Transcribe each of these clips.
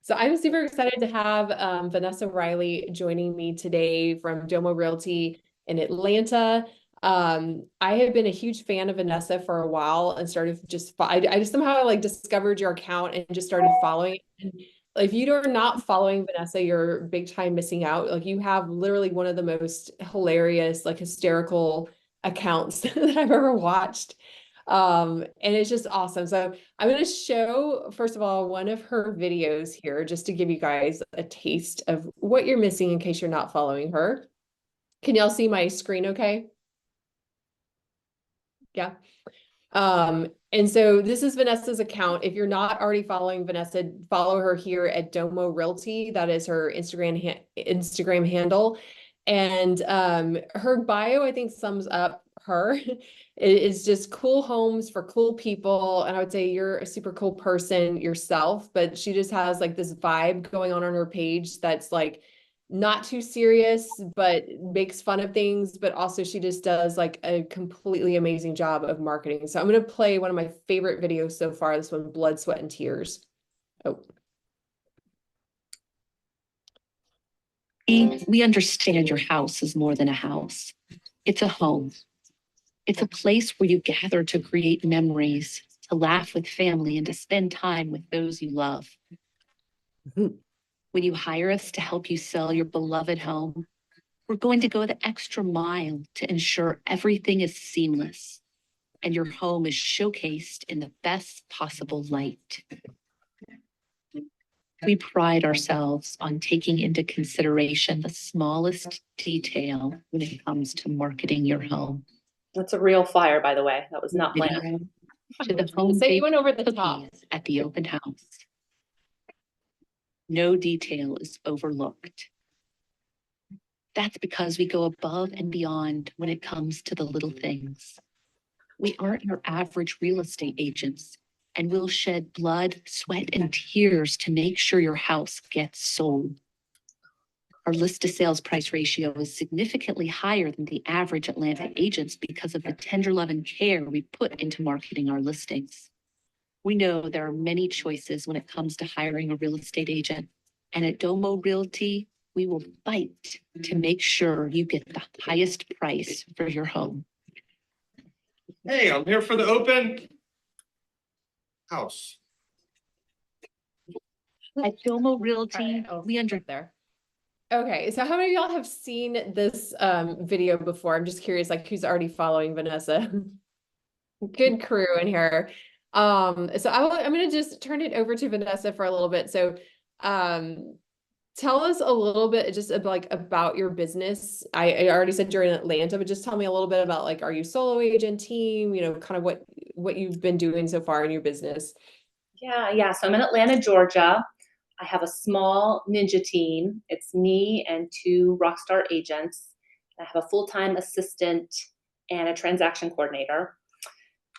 So I'm super excited to have Vanessa Reilly joining me today from Domo Realty in Atlanta. I have been a huge fan of Vanessa for a while and started I just somehow like discovered your account and just started following it. And if you are not following Vanessa, you're big time missing out. Like you have literally one of the most hilarious, like hysterical accounts that I've ever watched. And it's just awesome. So I'm going to show, first of all, one of her videos here just to give you guys a taste of what you're missing in case you're not following her. Can y'all see my screen okay? Yeah. And so this is Vanessa's account. If you're not already following Vanessa, follow her here at Domo Realty. That is her Instagram handle. And her bio, I think, sums up her. It is just cool homes for cool people. And I would say you're a super cool person yourself, but she just has like this vibe going on her page that's like not too serious, but makes fun of things. But also she just does like a completely amazing job of marketing. So I'm going to play one of my favorite videos so far. This one, Blood, Sweat, and Tears. Oh. We understand your house is more than a house. It's a home. It's a place where you gather to create memories, to laugh with family, and to spend time with those you love. When you hire us to help you sell your beloved home, we're going to go the extra mile to ensure everything is seamless and your home is showcased in the best possible light. We pride ourselves on taking into consideration the smallest detail when it comes to marketing your home. That's a real flyer, by the way. That was not planned. To the home Say you went over the top at the open house. No detail is overlooked. That's because we go above and beyond when it comes to the little things. We aren't your average real estate agents, and we'll shed blood, sweat, and tears to make sure your house gets sold. Our list to sales price ratio is significantly higher than the average Atlanta agents because of the tender love and care we put into marketing our listings. We know there are many choices when it comes to hiring a real estate agent, and at Domo Realty, we will fight to make sure you get the highest price for your home. Hey, I'm here for the open house. At Domo Realty, we there. Okay, so how many of y'all have seen this video before? I'm just curious, like who's already following Vanessa? Good crew in here. So I'm going to just turn it over to Vanessa for a little bit. So tell us a little bit just about your business. I already said you're in Atlanta, but just tell me a little bit about like, are you solo agent team, kind of what you've been doing so far in your business? Yeah. So I'm in Atlanta, Georgia. I have a small ninja team. It's me and 2 rockstar agents. I have a full-time assistant and a transaction coordinator.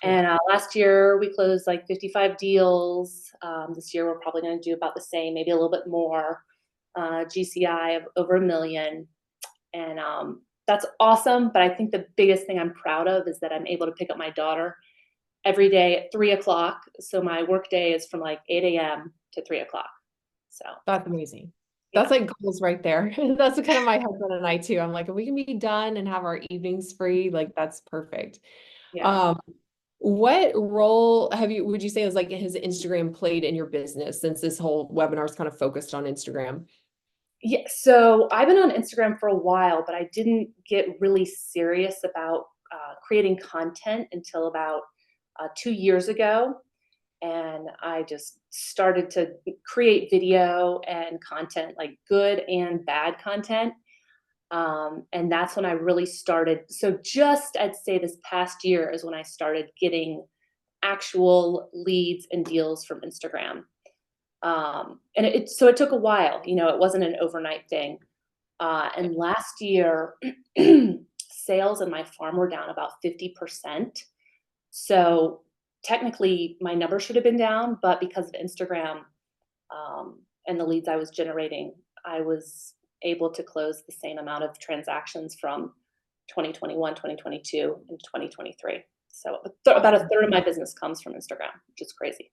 And last year we closed like 55 deals. This year we're probably going to do about the same, maybe a little bit more. GCI of over $1 million. And that's awesome. But I think the biggest thing I'm proud of is that I'm able to pick up my daughter every day at 3 o'clock. So my work day is from like 8 a.m. to 3 o'clock. So that's amazing. That's like goals right there. That's kind of my husband and I too. I'm like, if we can be done and have our evenings free, like that's perfect. Yeah. What role would you say has like has Instagram played in your business since this whole webinar is kind of focused on Instagram? Yeah, so I've been on Instagram for a while, but I didn't get really serious about creating content until about 2 years ago. And I just started to create video and content, like good and bad content. And that's when I really started. So just I'd say this past year is when I started getting actual leads and deals from Instagram. And so it took a while, it wasn't an overnight thing. And last year, sales in my farm were down about 50%. So technically my number should have been down, but because of Instagram and the leads I was generating, I was able to close the same amount of transactions from 2021, 2022, and 2023. So about a third of my business comes from Instagram, which is crazy.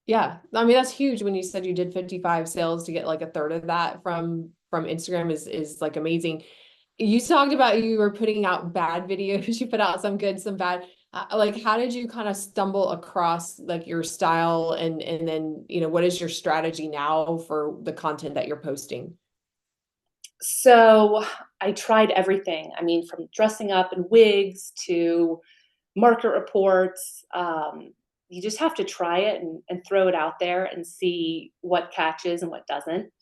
Yeah. I mean, that's huge when you said you did 55 sales to get like a third of that from Instagram is like amazing. You talked about you were putting out bad videos. You put out some good, some bad. Like, how did you kind of stumble across like your style and then, what is your strategy now for the content that you're posting? So I tried everything. I mean, from dressing up in wigs to market reports. You just have to try it and throw it out there and see what catches and what doesn't.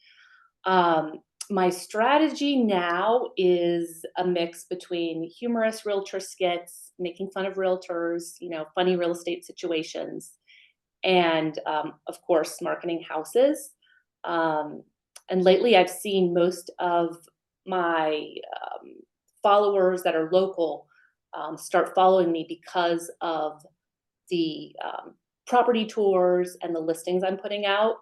Um, my strategy now is a mix between humorous realtor skits, making fun of realtors, funny real estate situations, and of course, marketing houses. Um, and lately, I've seen most of my followers that are local start following me because of the property tours and the listings I'm putting out.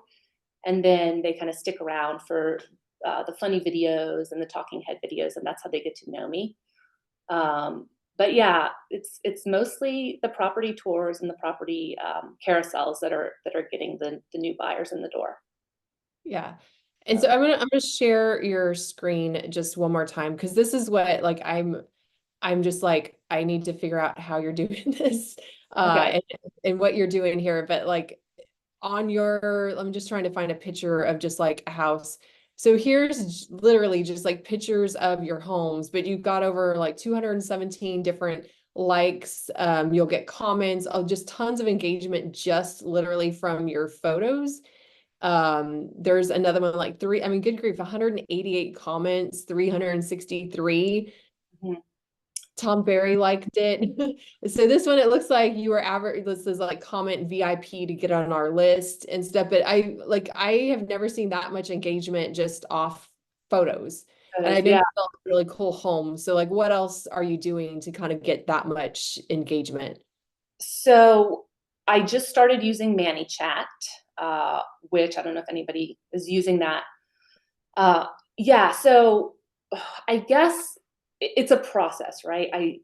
And then they kind of stick around for the funny videos and the talking head videos, and that's how they get to know me. But yeah, it's mostly the property tours and the property carousels that are getting the new buyers in the door. Yeah. And so I'm gonna share your screen just one more time because this is what like I'm just like I need to figure out how you're doing this Okay. and what you're doing here. But like on your, I'm just trying to find a picture of just like a house. So here's literally just like pictures of your homes, but you've got over like 217 different likes. You'll get comments, just tons of engagement just literally from your photos. There's another one like I mean, good grief, 188 comments, 363. Mhm. Tom Berry liked it. So this one, it looks like you were average. This is like comment VIP to get on our list and stuff. But I have never seen that much engagement just off photos. And I know Yeah. you built a really cool home. So like, what else are you doing to kind of get that much engagement? So I just started using ManyChat, which I don't know if anybody is using that. Yeah, so I guess it's a process, right?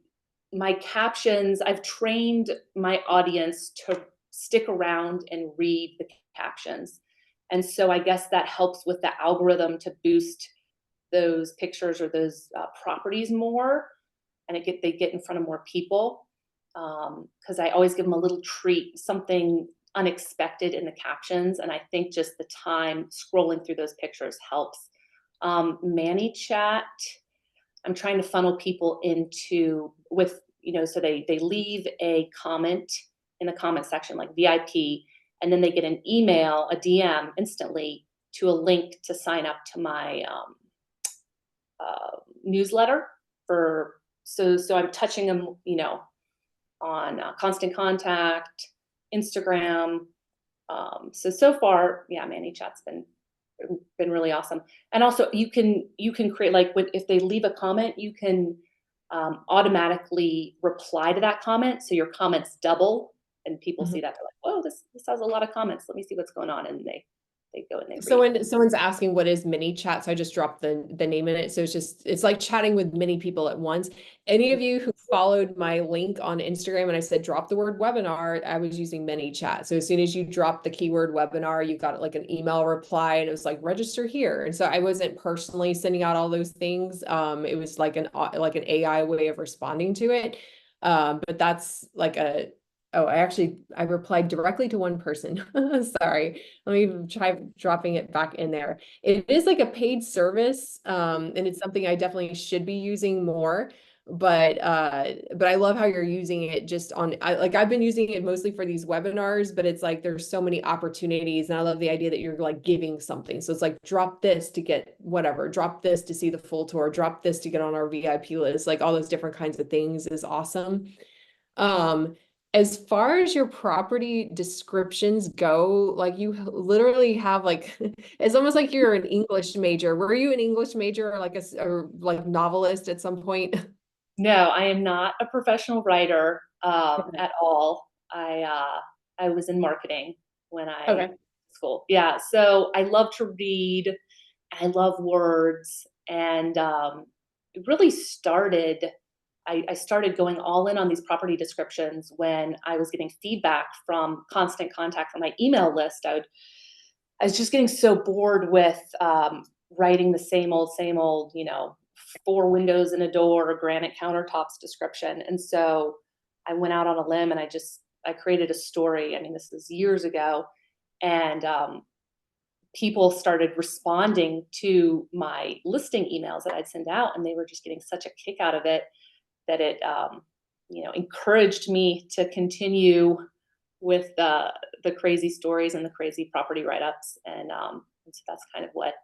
My captions, I've trained my audience to stick around and read the captions. And so I guess that helps with the algorithm to boost those pictures or those properties more, and they get in front of more people. Because I always give them a little treat, something unexpected in the captions, and I think just the time scrolling through those pictures helps. ManyChat, I'm trying to funnel people into with, so they leave a comment in the comment section like VIP, and then they get an email, a DM instantly to a link to sign up to my newsletter for so I'm touching them, on Constant Contact, Instagram. So far, yeah, ManyChat's been really awesome. And also, you can create like if they leave a comment, you can automatically reply to that comment, so your comments double, and people see that they're like, "Whoa, this has a lot of comments. Let me see what's going on," and they go and they So read. when someone's asking what is ManyChat, so I just dropped the name in it. So it's like chatting with many people at once. Any of you who followed my link on Instagram and I said drop the word webinar, I was using ManyChat. So as soon as you drop the keyword webinar, you got like an email reply and it was like register here. And so I wasn't personally sending out all those things. It was like an AI way of responding to it. But that's like oh, I replied directly to one person. Sorry. Let me try dropping it back in there. It is like a paid service, and it's something I definitely should be using more. But I love how you're using it just I've been using it mostly for these webinars, but it's like there's so many opportunities, and I love the idea that you're like giving something. So it's like drop this to get whatever, drop this to see the full tour, drop this to get on our VIP list, like all those different kinds of things is awesome. Um, as far as your property descriptions go, like you literally have like it's almost like you're an English major. Were you an English major or like or like novelist at some point? No, I am not a professional writer at all. I was in marketing when I Okay. school. Yeah, so I love to read. I love words, and it really started. I started going all in on these property descriptions when I was getting feedback from constant contact from my email list. I was just getting so bored with writing the same old, 4 windows and a door, granite countertops description. And so I went out on a limb and I created a story. I mean, this was years ago. And people started responding to my listing emails that I'd send out, and they were just getting such a kick out of it that it, encouraged me to continue with the crazy stories and the crazy property write-ups. And so that's kind of what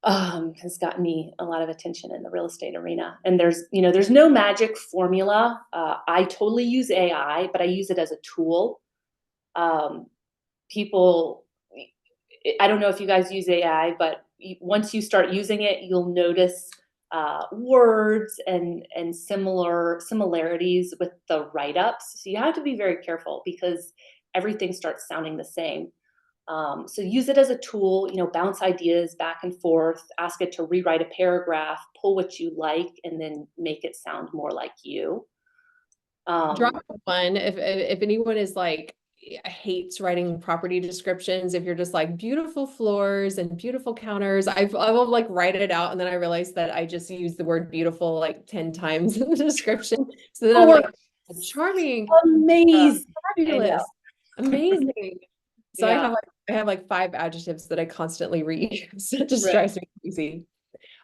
has gotten me a lot of attention in the real estate arena. And there's no magic formula. I totally use AI, but I use it as a tool. People, I don't know if you guys use AI, but once you start using it, you'll notice words and similarities with the write-ups. So you have to be very careful because everything starts sounding the same. So use it as a tool, bounce ideas back and forth, ask it to rewrite a paragraph, pull what you like, and then make it sound more like you. Drop one if anyone is like hates writing property descriptions. If you're just like beautiful floors and beautiful counters, I will like write it out, and then I realize that I just use the word beautiful like 10 times in the description. So then I'm like, charming, amazing, fabulous, amazing. So Yeah. I have like 5 adjectives that I constantly reuse. It just Right. drives me crazy.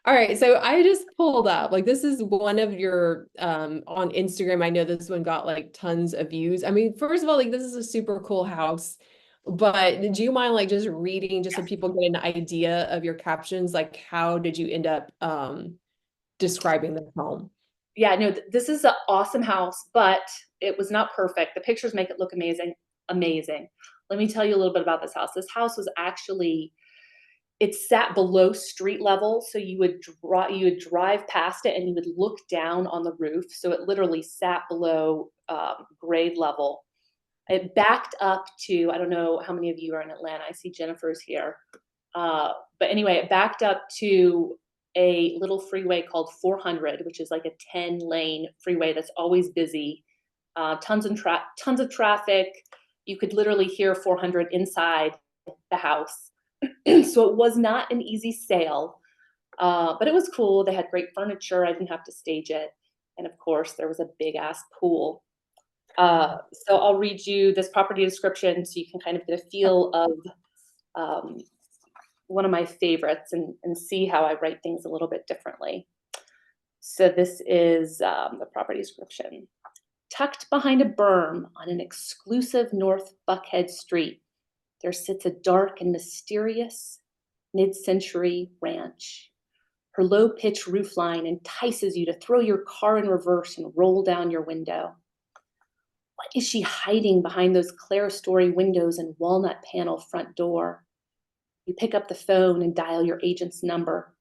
All right, so I just pulled up, like this is one of your on Instagram. I know this one got like tons of views. I mean, first of all, like this is a super cool house, but do you mind like just reading just so people get an idea of your captions? Like how did you end up describing the home? Yeah, no, this is an awesome house, but it was not perfect. The pictures make it look amazing. Amazing. Let me tell you a little bit about this house. This house was actually, it sat below street level. So you would drive past it and you would look down on the roof. So it literally sat below grade level. It backed up to, I don't know how many of you are in Atlanta. I see Jennifer's here. But anyway, it backed up to a little freeway called 400, which is like a 10-lane freeway that's always busy. Tons of traffic. You could literally hear 400 inside the house. So it was not an easy sale, but it was cool. They had great furniture. I didn't have to stage it. And of course, there was a big ass pool. So I'll read you this property description so you can kind of get a feel of one of my favorites and see how I write things a little bit differently. So this is the property description. Tucked behind a berm on an exclusive North Buckhead street, there sits a dark and mysterious mid-century ranch. Her low-pitched roofline entices you to throw your car in reverse and roll down your window. What is she hiding behind those clerestory windows and walnut panel front door? You pick up the phone and dial your agent's number.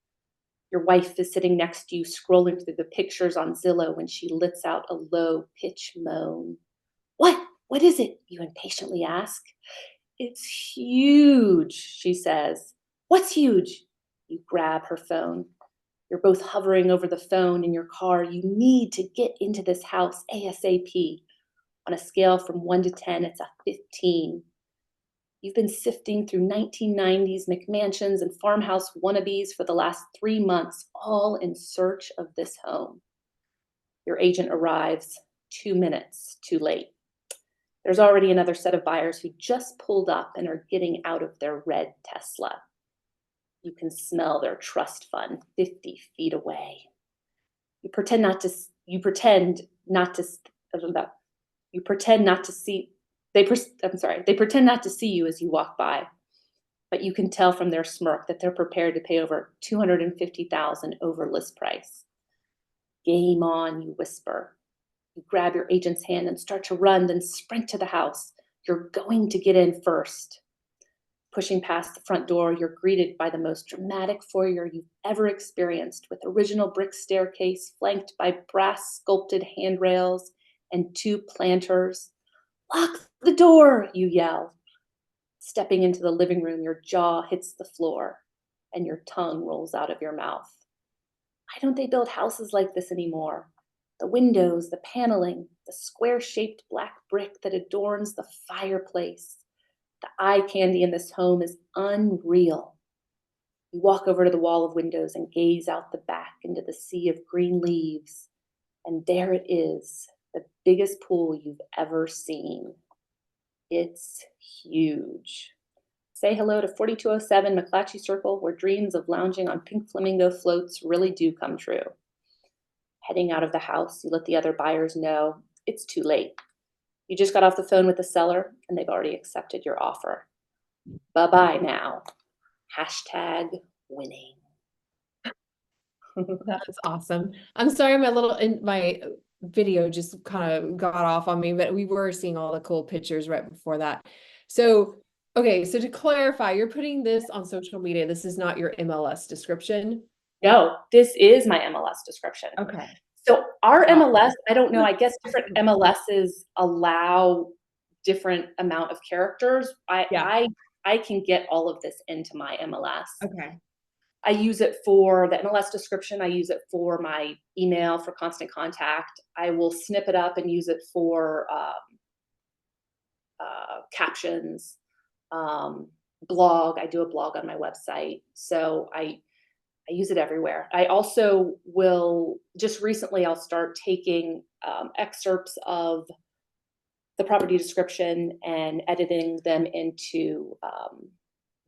Your wife is sitting next to you, scrolling through the pictures on Zillow when she lets out a low-pitched moan. What is it? You impatiently ask. It's huge, she says. What's huge? You grab her phone. You're both hovering over the phone in your car. You need to get into this house ASAP. On a scale from 1 to 10, it's a 15. You've been sifting through 1990s McMansions and farmhouse wannabes for the last 3 months, all in search of this home. Your agent arrives 2 minutes too late. There's already another set of buyers who just pulled up and are getting out of their red Tesla. You can smell their trust fund 50 feet away. They pretend not to see you as you walk by, but you can tell from their smirk that they're prepared to pay over $250,000 over list price. Game on, you whisper. You grab your agent's hand and start to run, then sprint to the house. You're going to get in first. Pushing past the front door, you're greeted by the most dramatic foyer you've ever experienced, with original brick staircase flanked by brass sculpted handrails and 2 planters. Lock the door, you yell. Stepping into the living room, your jaw hits the floor and your tongue rolls out of your mouth. Why don't they build houses like this anymore? The windows, the paneling, the square-shaped black brick that adorns the fireplace. The eye candy in this home is unreal. You walk over to the wall of windows and gaze out the back into the sea of green leaves. And there it is, the biggest pool you've ever seen. It's huge. Say hello to 4207 McClatchy Circle, where dreams of lounging on pink flamingo floats really do come true. Heading out of the house, you let the other buyers know it's too late. You just got off the phone with the seller and they've already accepted your offer. Bye-bye now. Hashtag winning. That's awesome. I'm sorry, my video just kind of got off on me, but we were seeing all the cool pictures right before that. So, okay, so to clarify, you're putting this on social media. This is not your MLS description. No, this is my MLS description. Okay. So our Wow. MLS, I don't know, I guess different MLSs allow different amount of characters. I can get all of this into my MLS. Okay. I use it for the MLS description. I use it for my email for constant contact. I will snip it up and use it for captions, blog. I do a blog on my website. So I use it everywhere. I also will, just recently, I'll start taking excerpts of the property description and editing them into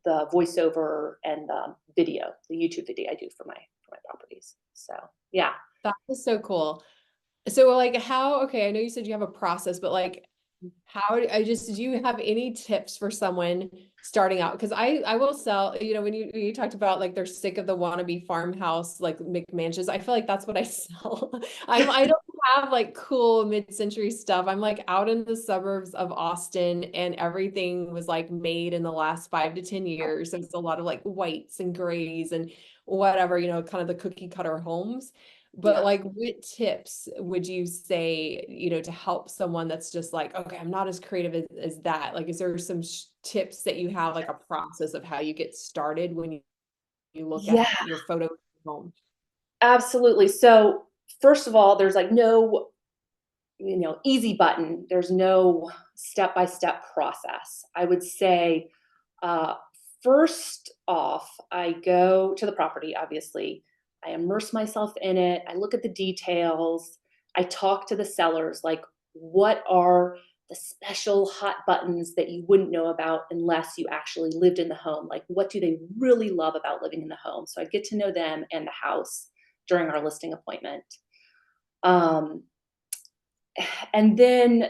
the voiceover and the video, the YouTube video I do for my properties. So yeah. That was so cool. So like okay, I know you said you have a process, but like do you have any tips for someone starting out? Because I will sell, when you talked about like they're sick of the wannabe farmhouse, like McMansions, I feel like that's what I sell. I don't have like cool mid-century stuff. I'm like out in the suburbs of Austin and everything was like made in the last 5 to 10 years. So it's a lot of like whites and grays and whatever, kind of the cookie cutter homes. But Yeah. like, what tips would you say, to help someone that's just like, okay, I'm not as creative as that? Like, is there some tips that you have, like a process of how you get started when you look Yeah, at your photo home? absolutely. So first of all, there's like no, easy button. There's no step-by-step process. I would say, first off, I go to the property, obviously. I immerse myself in it. I look at the details. I talk to the sellers, like, what are the special hot buttons that you wouldn't know about unless you actually lived in the home? Like, what do they really love about living in the home? So I get to know them and the house during our listing appointment. And then,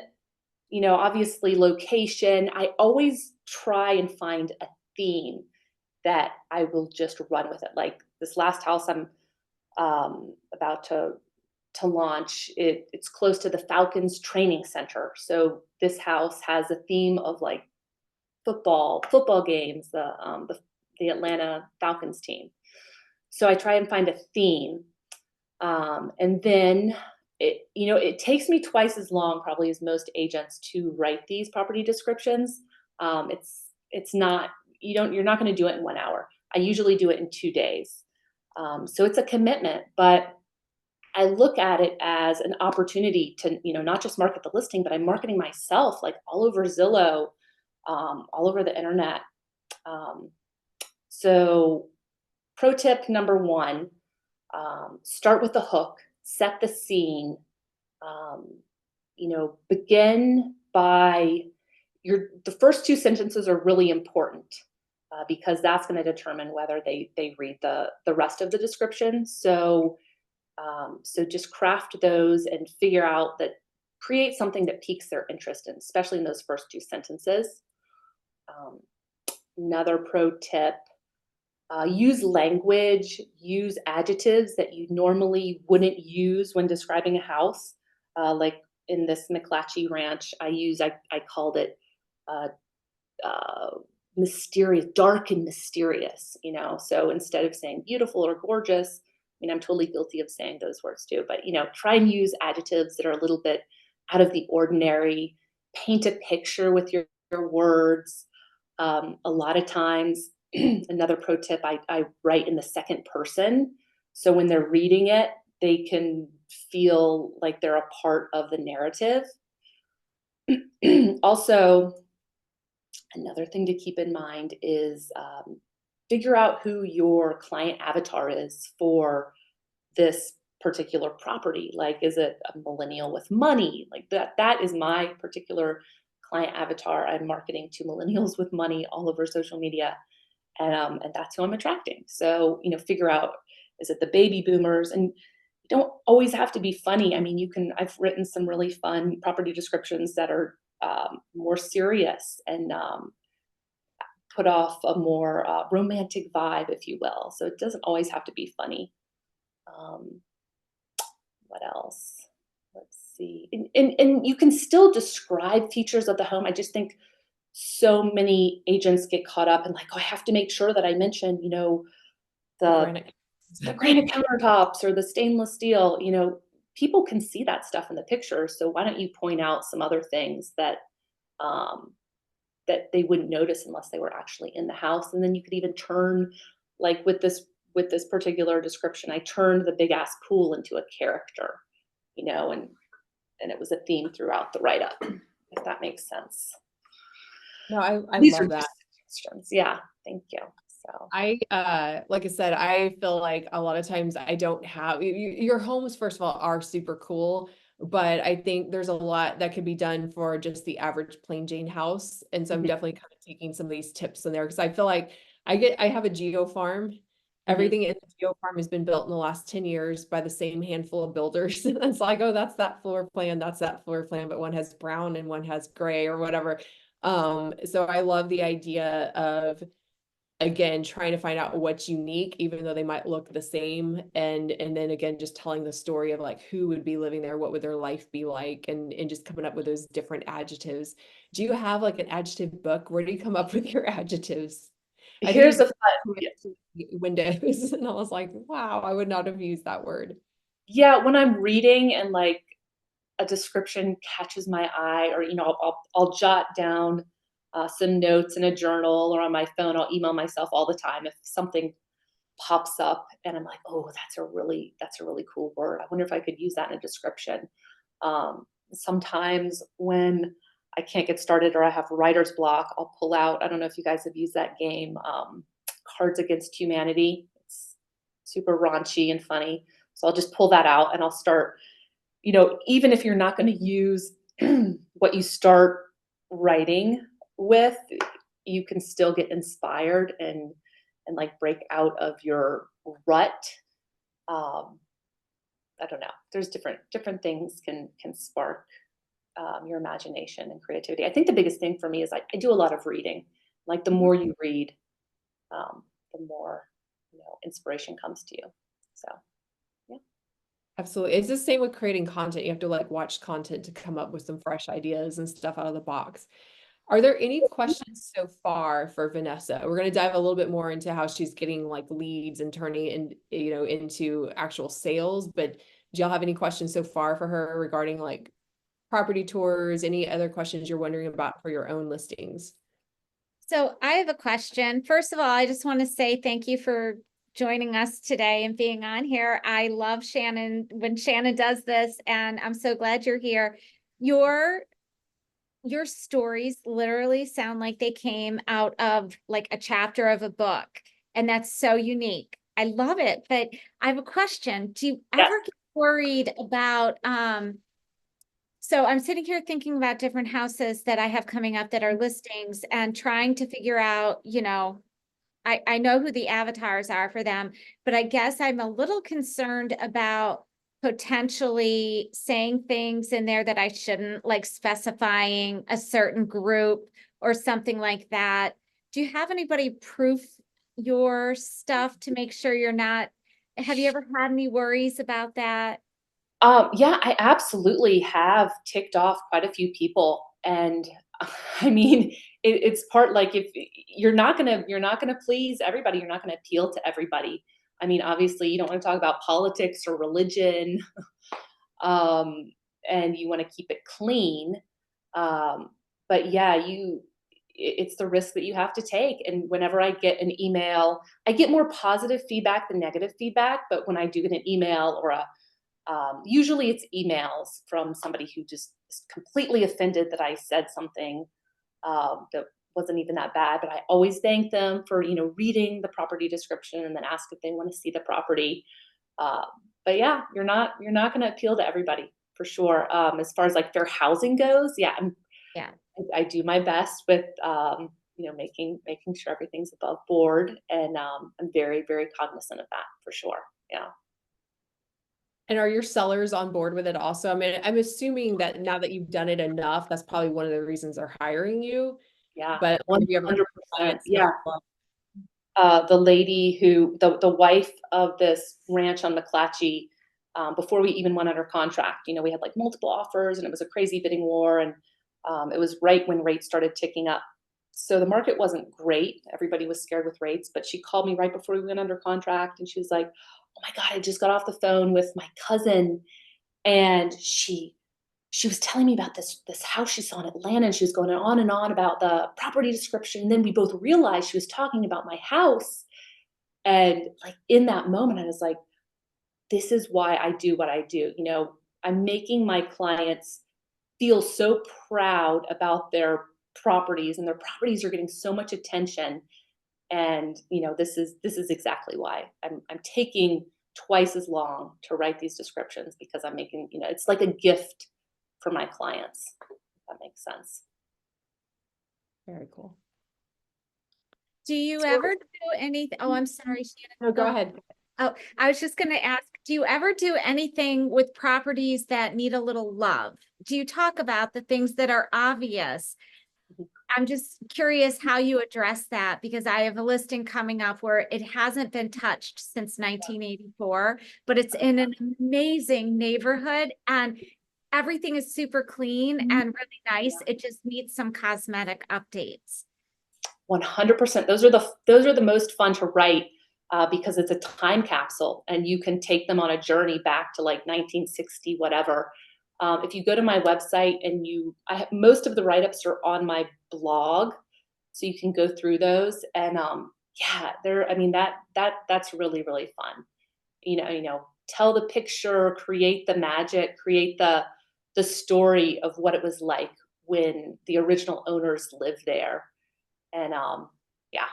obviously location. I always try and find a theme that I will just run with it. Like this last house I'm about to launch, it's close to the Falcons training center. So this house has a theme of like football games, the Atlanta Falcons team. So I try and find a theme. And then it takes me twice as long probably as most agents to write these property descriptions. It's not, you're not going to do it in 1 hour. I usually do it in 2 days. So it's a commitment, but I look at it as an opportunity to, not just market the listing, but I'm marketing myself like all over Zillow, all over the internet. So pro tip number 1, start with the hook, set the scene, begin by the first 2 sentences are really important because that's going to determine whether they read the rest of the description. So just craft those and figure out create something that piques their interest in, especially in those first 2 sentences. Another pro tip, use language, use adjectives that you normally wouldn't use when describing a house. Like in this McClatchy ranch, I called it mysterious, dark and mysterious, so instead of saying beautiful or gorgeous, I'm totally guilty of saying those words too, but, try and use adjectives that are a little bit out of the ordinary, paint a picture with your words. A lot of times, another pro tip, I write in the second person. So when they're reading it, they can feel like they're a part of the narrative. Also, another thing to keep in mind is figure out who your client avatar is for this particular property. Like, is it a millennial with money? Like that is my particular client avatar. I'm marketing to millennials with money all over social media. And that's who I'm attracting. So, figure out, is it the baby boomers? And you don't always have to be funny. I mean, I've written some really fun property descriptions that are more serious and put off a more romantic vibe, if you will. So it doesn't always have to be funny. What else? Let's see. And you can still describe features of the home. I just think so many agents get caught up in like, oh, I have to make sure that I mention, the granite countertops or the stainless steel. People can see that stuff in the picture. So why don't you point out some other things that that they wouldn't notice unless they were actually in the house? And then you could even turn, like with this particular description, I turned the big ass pool into a character, and it was a theme throughout the write-up, if that makes sense. No, I These love are that. just suggestions. Yeah, thank you. So Like I said, I feel like a lot of times I don't have your homes, first of all, are super cool, but I think there's a lot that could be done for just the average plain Jane house. And so I'm definitely kind of taking some of these tips in there because I feel like I have a geo farm. Everything in the geo farm has been built in the last 10 years by the same handful of builders. And it's like, oh, that's that floor plan, but one has brown and one has gray or whatever. So I love the idea of, again, trying to find out what's unique, even though they might look the same. And then again, just telling the story of like, who would be living there? What would their life be like? And just coming up with those different adjectives. Do you have like an adjective book? Where do you come up with your adjectives? here's a fun, windows. And I was like, wow, I would not have used that word. yeah, when I'm reading and like a description catches my eye, or I'll jot down some notes in a journal or on my phone. I'll email myself all the time if something pops up and I'm like, oh, that's a really cool word. I wonder if I could use that in a description. Sometimes when I can't get started or I have writer's block, I'll pull out, I don't know if you guys have used that game, Cards Against Humanity. It's super raunchy and funny. So I'll just pull that out and I'll start, even if you're not going to use what you start writing with, you can still get inspired and like break out of your rut. I don't know. There's different things can spark your imagination and creativity. I think the biggest thing for me is I do a lot of reading. Like the more you read, the more inspiration comes to you. So yeah. Absolutely. It's the same with creating content. You have to like watch content to come up with some fresh ideas and stuff out of the box. Are there any questions so far for Vanessa? We're going to dive a little bit more into how she's getting like leads and turning into actual sales. But do y'all have any questions so far for her regarding like property tours? Any other questions you're wondering about for your own listings? So I have a question. First of all, I just want to say thank you for joining us today and being on here. I love Shannon when Shannon does this, and I'm so glad you're here. Your stories literally sound like they came out of like a chapter of a book, and that's so unique. I love it. But I have a question. Do you ever get worried about so I'm sitting here thinking about different houses that I have coming up that are listings and trying to figure out, I know who the avatars are for them, but I guess I'm a little concerned about potentially saying things in there that I shouldn't, like specifying a certain group or something like that. Do you have anybody proof your stuff to make sure you're not, have you ever had any worries about that? Yeah, I absolutely have ticked off quite a few people, and I mean, it's part like if you're not gonna please everybody, you're not gonna appeal to everybody. I mean, obviously, you don't want to talk about politics or religion, and you want to keep it clean. But yeah, it's the risk that you have to take. And whenever I get an email, I get more positive feedback than negative feedback. But when I do get an email or Usually it's emails from somebody who just is completely offended that I said something that wasn't even that bad, but I always thank them for, reading the property description and then ask if they want to see the property. But yeah, you're not going to appeal to everybody for sure. As far as like fair housing goes, yeah, Yeah. I do my best with, making sure everything's above board, and I'm very, very cognizant of that for sure. Yeah. And are your sellers on board with it also? I mean, I'm assuming that now that you've done it enough, that's probably one of the reasons they're hiring you. Yeah. But have you ever 100%. Yeah. The lady the wife of this ranch on McClatchy, before we even went under contract, we had like multiple offers and it was a crazy bidding war, and it was right when rates started ticking up. So the market wasn't great. Everybody was scared with rates, but she called me right before we went under contract and she was like, "Oh my God, I just got off the phone with my cousin and she was telling me about this house she saw in Atlanta, and she was going on and on about the property description. And then we both realized she was talking about my house." And like in that moment, I was like, this is why I do what I do. I'm making my clients feel so proud about their properties, and their properties are getting so much attention. And this is exactly why I'm taking twice as long to write these descriptions, because I'm making, it's like a gift for my clients, if that makes sense. Very cool. Do you ever do anything? Oh, I'm sorry, Shannon. No, go ahead. Oh, I was just going to ask, do you ever do anything with properties that need a little love? Do you talk about the things that are obvious? I'm just curious how you address that, because I have a listing coming up where it hasn't been touched since 1984, but it's in an amazing neighborhood and everything is super clean and really nice. It just needs some cosmetic updates. 100%. Those are the most fun to write, because it's a time capsule and you can take them on a journey back to like 1960, whatever. If you go to my website and most of the write-ups are on my blog, so you can go through those, and that's really, really fun. Tell the picture, create the magic, create the story of what it was like when the original owners lived there. And yeah,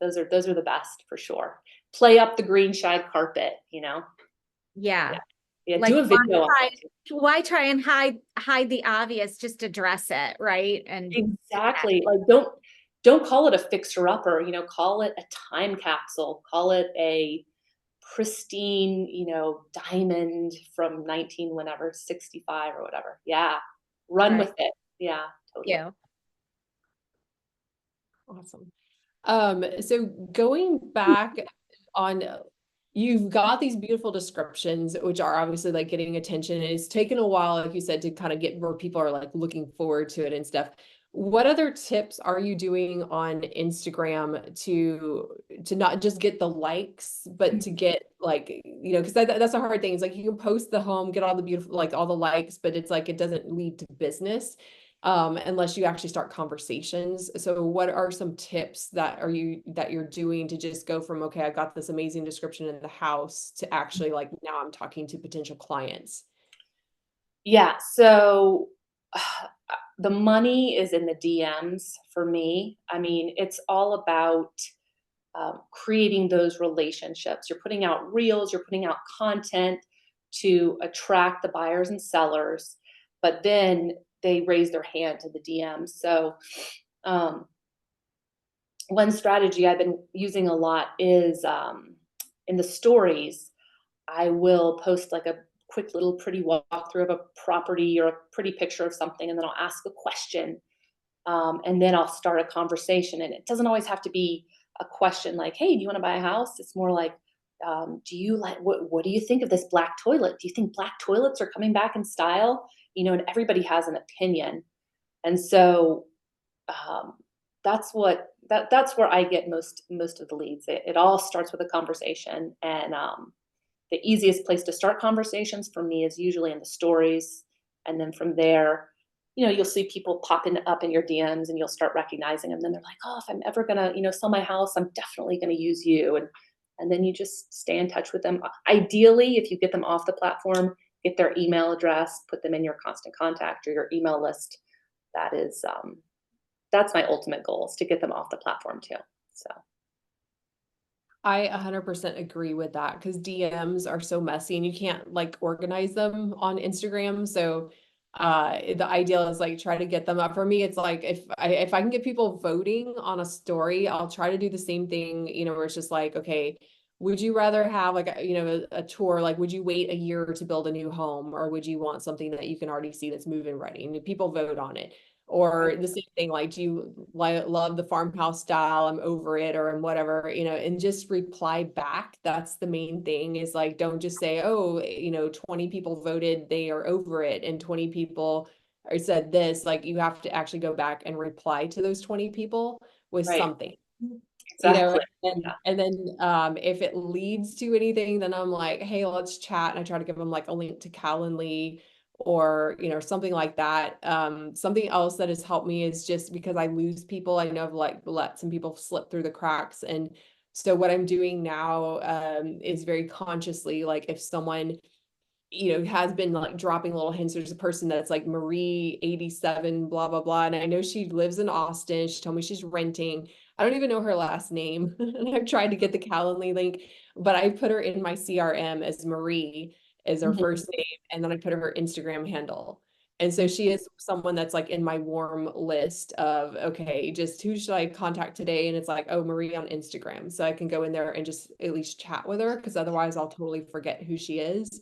those are the best for sure. Play up the green shag carpet, Yeah. Yeah, Like, do a video. Why try and hide the obvious? Just address it, right? And exactly. Like, don't call it a fixer upper, call it a time capsule, call it a pristine, diamond from 65 or whatever. Yeah. Run with it. Yeah, totally. yeah. Awesome. So going back on, you've got these beautiful descriptions, which are obviously like getting attention. It's taken a while, like you said, to kind of get where people are like looking forward to it and stuff. What other tips are you doing on Instagram to not just get the likes, but to get like, because that's a hard thing. It's like you can post the home, get all the beautiful, like all the likes, but it's like it doesn't lead to business unless you actually start conversations. So what are some tips that you're doing to just go from, okay, I got this amazing description in the house, to actually like now I'm talking to potential clients? Yeah. So the money is in the DMs for me. I mean, it's all about creating those relationships. You're putting out reels, you're putting out content to attract the buyers and sellers, but then they raise their hand to the DMs. So one strategy I've been using a lot is in the stories, I will post like a quick little pretty walkthrough of a property or a pretty picture of something, and then I'll ask a question, and then I'll start a conversation. And it doesn't always have to be a question like, "Hey, do you want to buy a house?" It's more like, "Do you like what do you think of this black toilet? Do you think black toilets are coming back in style?" And everybody has an opinion, and so that's where I get most of the leads. It all starts with a conversation, and the easiest place to start conversations for me is usually in the stories. And then from there, you'll see people popping up in your DMs and you'll start recognizing them. Then they're like, "Oh, if I'm ever gonna, sell my house, I'm definitely gonna use you." And and then you just stay in touch with them. Ideally, if you get them off the platform, get their email address, put them in your constant contact or your email list. That is, that's my ultimate goal, is to get them off the platform too. So. I 100% agree with that because DMs are so messy and you can't like organize them on Instagram. So the ideal is like try to get them up. For me, it's like if I can get people voting on a story, I'll try to do the same thing, you know, where it's just like, okay, would you rather have like a tour? Like, would you wait a year to build a new home, or would you want something that you can already see that's move-in ready? And people vote on it. Or the same thing, like, do you love the farmhouse style? I'm over it, or whatever, and just reply back. That's the main thing, is like, don't just say, oh, 20 people voted, they are over it, and 20 people said this. Like, you have to actually go back and reply to those 20 people with Right. something. Exactly. And then if it leads to anything, then I'm like, hey, let's chat. And I try to give them like a link to Calendly or, something like that. Something else that has helped me is just because I lose people. I know I've like let some people slip through the cracks. And so what I'm doing now is very consciously, like, if someone has been like dropping little hints. There's a person that's like Marie 87, blah, blah, blah. And I know she lives in Austin. She told me she's renting. I don't even know her last name. And I've tried to get the Calendly link, but I put her in my CRM as Marie as her first name. And then I put her Instagram handle. And so she is someone that's like in my warm list of, okay, just who should I contact today? And it's like, oh, Marie on Instagram. So I can go in there and just at least chat with her, because otherwise I'll totally forget who she is.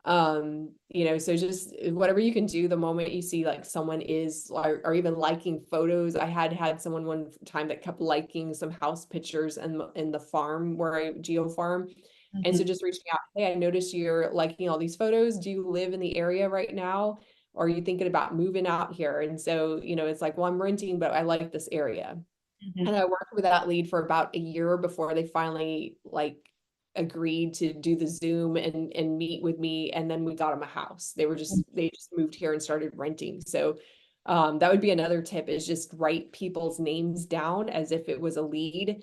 So just whatever you can do the moment you see like someone is, or even liking photos. I had someone one time that kept liking some house pictures in the farm where I geo farm. And so just reaching out, hey, I noticed you're liking all these photos. Do you live in the area right now? Or are you thinking about moving out here? And so, it's like, well, I'm renting, but I like this area. And I worked with that lead for about a year before they finally like agreed to do the Zoom and meet with me. And then we got them a house. They just moved here and started renting. So that would be another tip, is just write people's names down as if it was a lead.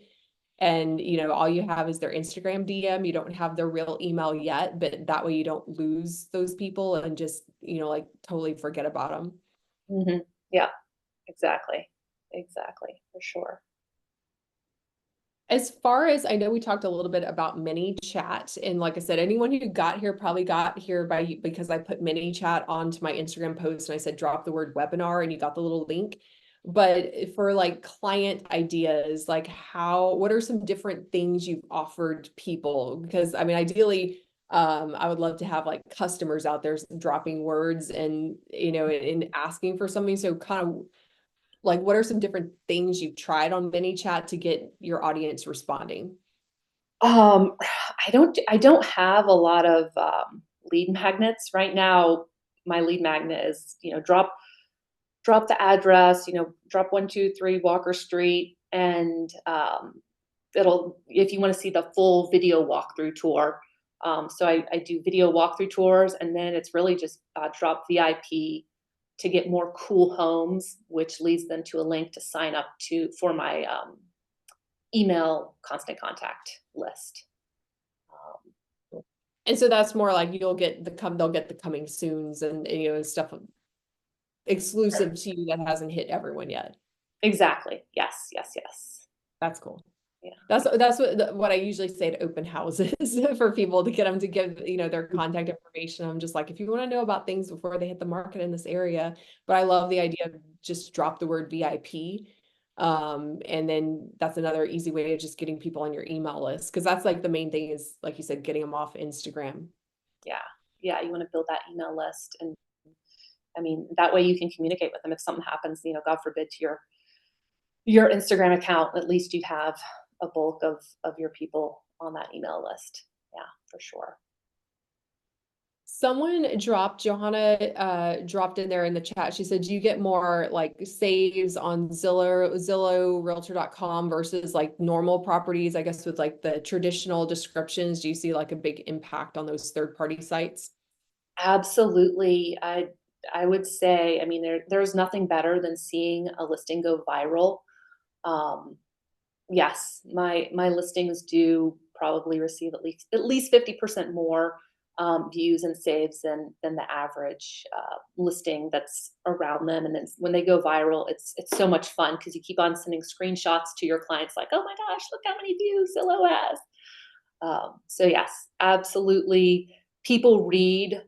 And, all you have is their Instagram DM. You don't have their real email yet, but that way you don't lose those people and just, like totally forget about them. Yeah, exactly. Exactly. For sure. As far as I know, we talked a little bit about ManyChat, and like I said, anyone who got here probably got here because I put ManyChat onto my Instagram post and I said drop the word webinar and you got the little link. But for like client ideas, like what are some different things you've offered people? Because I mean, ideally, I would love to have like customers out there dropping words and and asking for something. So kind of like, what are some different things you've tried on ManyChat to get your audience responding? I don't have a lot of lead magnets right now. My lead magnet is, drop the address, drop 123 Walker Street, and it'll, if you want to see the full video walkthrough tour. So I do video walkthrough tours, and then it's really just drop VIP to get more cool homes, which leads them to a link to sign up for my email constant contact list. And so that's more like they'll get the coming soons and stuff exclusive to you that hasn't hit everyone yet. Exactly. Yes. That's cool. Yeah. That's what I usually say to open houses for people, to get them to give their contact information. I'm just like, if you want to know about things before they hit the market in this area. But I love the idea of just drop the word VIP. And then that's another easy way of just getting people on your email list, because that's like the main thing, is like you said, getting them off Instagram. Yeah, you want to build that email list, and I mean, that way you can communicate with them if something happens, God forbid, to your Instagram account. At least you have a bulk of your people on that email list. Yeah, for sure. Johanna dropped in there in the chat. She said, do you get more like saves on Zillow, Realtor.com versus like normal properties? I guess with like the traditional descriptions, do you see like a big impact on those third-party sites? Absolutely. I would say, I mean, there's nothing better than seeing a listing go viral. Yes, my listings do probably receive at least 50% more views and saves than the average listing that's around them. And then when they go viral, it's so much fun because you keep on sending screenshots to your clients like, oh my gosh, look how many views Zillow has. So yes, absolutely. People read.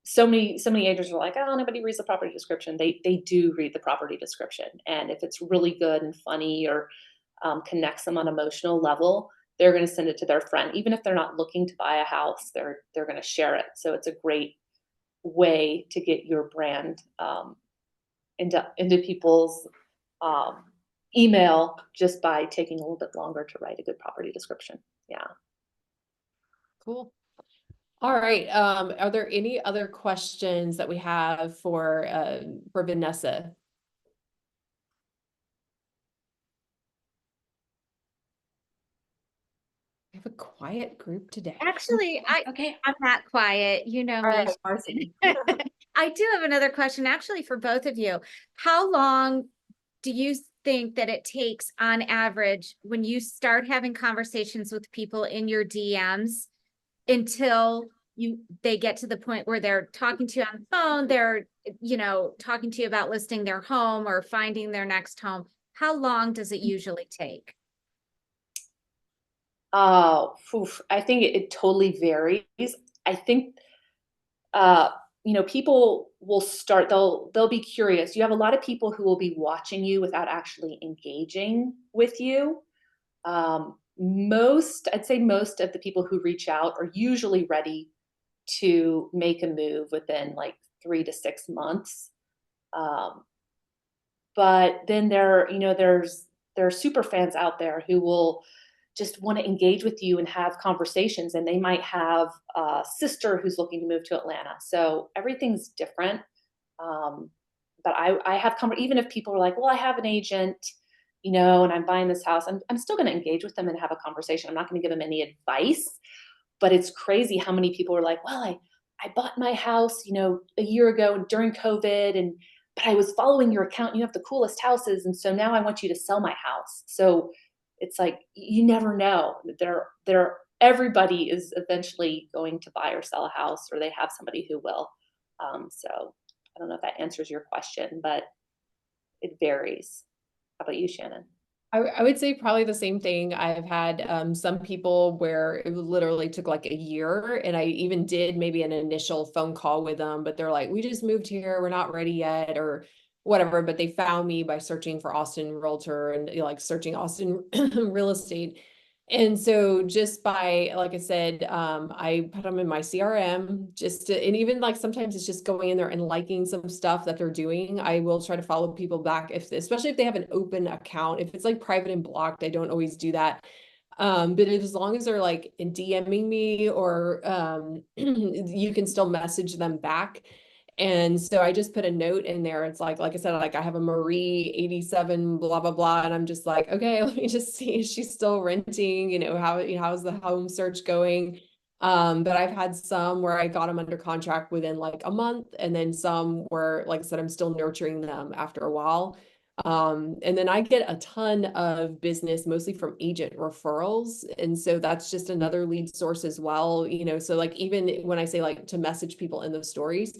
So many agents are like, oh, nobody reads the property description. They do read the property description, and if it's really good and funny or connects them on an emotional level, they're going to send it to their friend, even if they're not looking to buy a house. They're going to share it. So it's a great way to get your brand into people's email just by taking a little bit longer to write a good property description. Yeah. Cool. All right. Are there any other questions that we have for Vanessa? We have a quiet group today. Actually, Okay. I'm not quiet. You know All me. right, Marcy. I do have another question actually for both of you. How long do you think that it takes on average when you start having conversations with people in your DMs until they get to the point where they're talking to you on the phone, they're, talking to you about listing their home or finding their next home? How long does it usually take? I think it totally varies. I think people will start, they'll be curious. You have a lot of people who will be watching you without actually engaging with you. I'd say most of the people who reach out are usually ready to make a move within like 3 to 6 months. But then there's super fans out there who will just want to engage with you and have conversations, and they might have a sister who's looking to move to Atlanta. So everything's different. But I have even if people are like, well, I have an agent, and I'm buying this house, I'm still going to engage with them and have a conversation. I'm not going to give them any advice, but it's crazy how many people are like, well, I bought my house, a year ago during COVID, but I was following your account. You have the coolest houses, and so now I want you to sell my house. So it's like, you never know. Everybody is eventually going to buy or sell a house, or they have somebody who will. So I don't know if that answers your question, but it varies. How about you, Shannon? I would say probably the same thing. I've had some people where it literally took like a year, and I even did maybe an initial phone call with them, but they're like, we just moved here, we're not ready yet, or whatever. But they found me by searching for Austin Realtor and like searching Austin real estate. And so just by, like I said, I put them in my CRM and even like sometimes it's just going in there and liking some stuff that they're doing. I will try to follow people back especially if they have an open account. If it's like private and blocked, I don't always do that. But as long as they're like in DMing me or you can still message them back. And so I just put a note in there. It's like I said, like I have a Marie 87, blah, blah, blah. And I'm just like, okay, let me just see if she's still renting, how's the home search going? But I've had some where I got them under contract within like a month, and then some where, like I said, I'm still nurturing them after a while. And then I get a ton of business, mostly from agent referrals. And so that's just another lead source as well. So like, even when I say like to message people in those stories,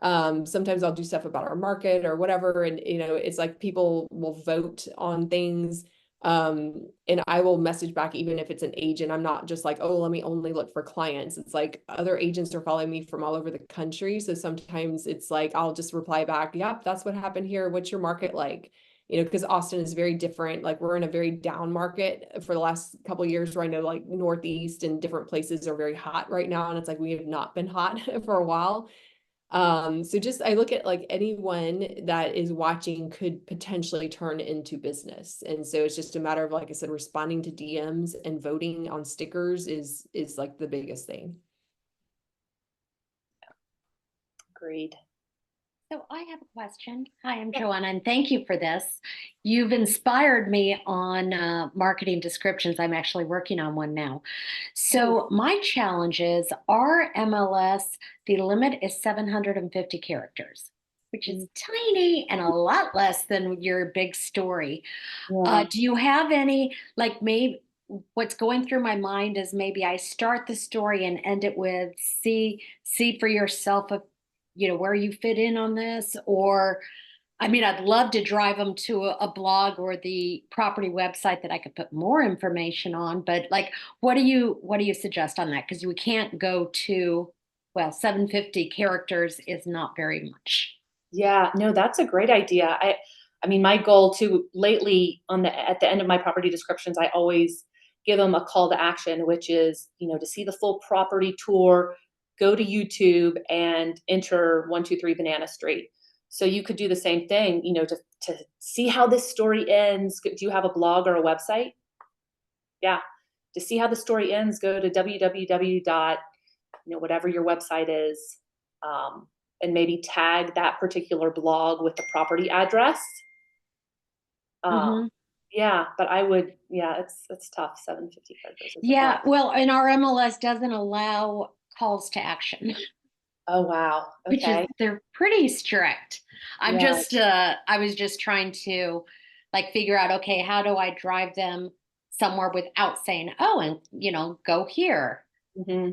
sometimes I'll do stuff about our market or whatever. And, it's like people will vote on things. And I will message back, even if it's an agent. I'm not just like, oh, let me only look for clients. It's like other agents are following me from all over the country. So sometimes it's like, I'll just reply back, yep, that's what happened here. What's your market like? Because Austin is very different. Like we're in a very down market for the last couple of years, where I know like Northeast and different places are very hot right now. And it's like, we have not been hot for a while. So just, I look at like anyone that is watching could potentially turn into business. And so it's just a matter of, like I said, responding to DMs and voting on stickers is like the biggest thing. Agreed. So I have a question. Hi, I'm Joanna, and thank you for this. You've inspired me on marketing descriptions. I'm actually working on one now. So my challenge is our MLS, the limit is 750 characters, which is tiny and a lot less than your big story. Yeah. Do you have any, like what's going through my mind is maybe I start the story and end it with see for yourself if where you fit in on this. Or I mean, I'd love to drive them to a blog or the property website that I could put more information on. But like, what do you suggest on that? Because we can't go to, well, 750 characters is not very much. Yeah, no, that's a great idea. I mean, my goal too lately at the end of my property descriptions, I always give them a call to action, which is, to see the full property tour, go to YouTube and enter 123 Banana Street. So you could do the same thing, to see how this story ends. Do you have a blog or a website? Yeah. To see how the story ends, go to www. Whatever your website is, and maybe tag that particular blog with the property address. Yeah, but it's tough. 750 characters. Yeah, well, and our MLS doesn't allow calls to action. Oh, wow. Okay. They're pretty strict. I was just trying to like figure out, okay, how do I drive them somewhere without saying, oh, and go here. Mm-hmm.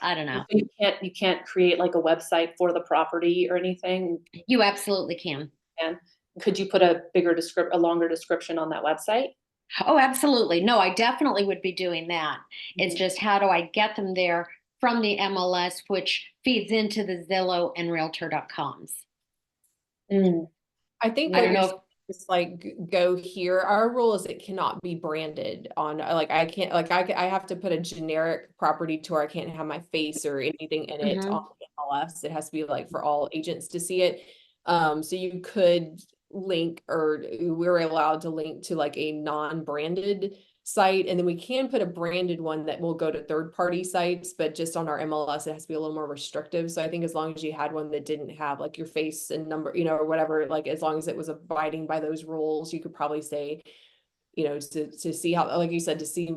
I don't know. You can't create like a website for the property or anything. You absolutely can. And could you put a longer description on that website? Oh, absolutely. No, I definitely would be doing that. It's just how do I get them there from the MLS, which feeds into the Zillow and Realtor.coms. I think I don't know. It's like go here. Our rule is it cannot be branded on I can't I have to put a generic property tour. I can't have my face or anything in it on the MLS. It has to be like for all agents to see it. So you could link, or we're allowed to link to like a non-branded site, and then we can put a branded one that will go to third-party sites, but just on our MLS it has to be a little more restrictive. So I think as long as you had one that didn't have like your face and number, or whatever, like as long as it was abiding by those rules, you could probably say, to see how, like you said, to see,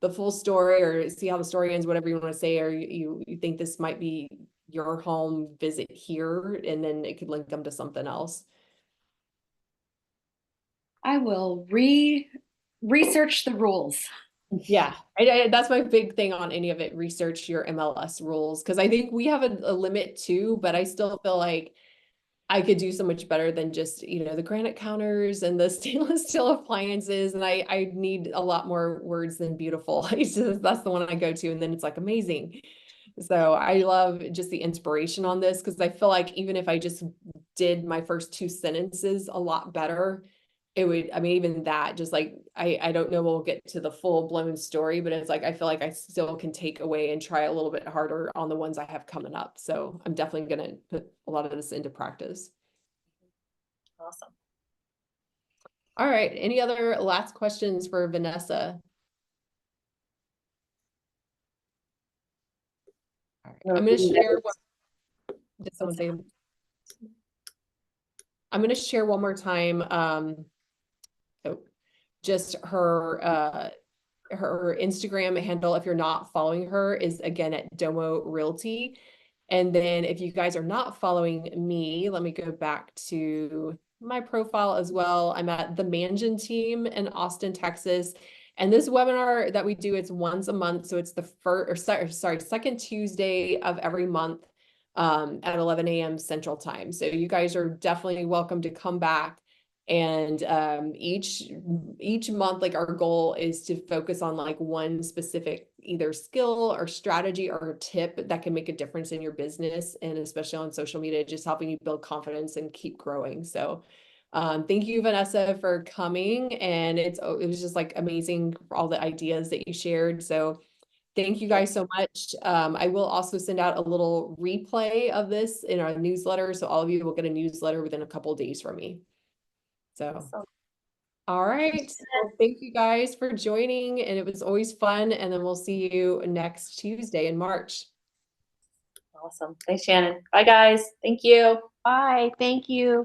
the full story or see how the story ends, whatever you want to say, or you think this might be your home, visit here, and then it could link them to something else. I will research the rules. Yeah, that's my big thing on any of it. Research your MLS rules, because I think we have a limit too, but I still feel like I could do so much better than just, the granite counters and the stainless steel appliances. And I need a lot more words than beautiful. That's the one I go to. And then it's like amazing. So I love just the inspiration on this, because I feel like even if I just did my first 2 sentences a lot better, it would, I mean, even that, just like, I don't know, we'll get to the full blown story, but it's like, I feel like I still can take away and try a little bit harder on the ones I have coming up. So I'm definitely going to put a lot of this into practice. Awesome. All right. Any other last questions for Vanessa? All right. I'm going to share what, did someone say? I'm going to share one more time. Just her Instagram handle, if you're not following her, is again at Domo Realty. And then if you guys are not following me, let me go back to my profile as well. I'm at the Mansion team in Austin, Texas. And this webinar that we do, it's once a month. So it's the second Tuesday of every month at 11 a.m. Central Time. So you guys are definitely welcome to come back. And each month, like, our goal is to focus on like one specific either skill or strategy or tip that can make a difference in your business, and especially on social media, just helping you build confidence and keep growing. So thank you, Vanessa, for coming, and it was just like amazing for all the ideas that you shared. So thank you guys so much. I will also send out a little replay of this in our newsletter, so all of you will get a newsletter within a couple of days from me. So, awesome. All right. Well, thank you guys for joining, and it was always fun. And then we'll see you next Tuesday in March. Awesome. Thanks, Shannon. Bye, guys. Thank you. Bye. Thank you.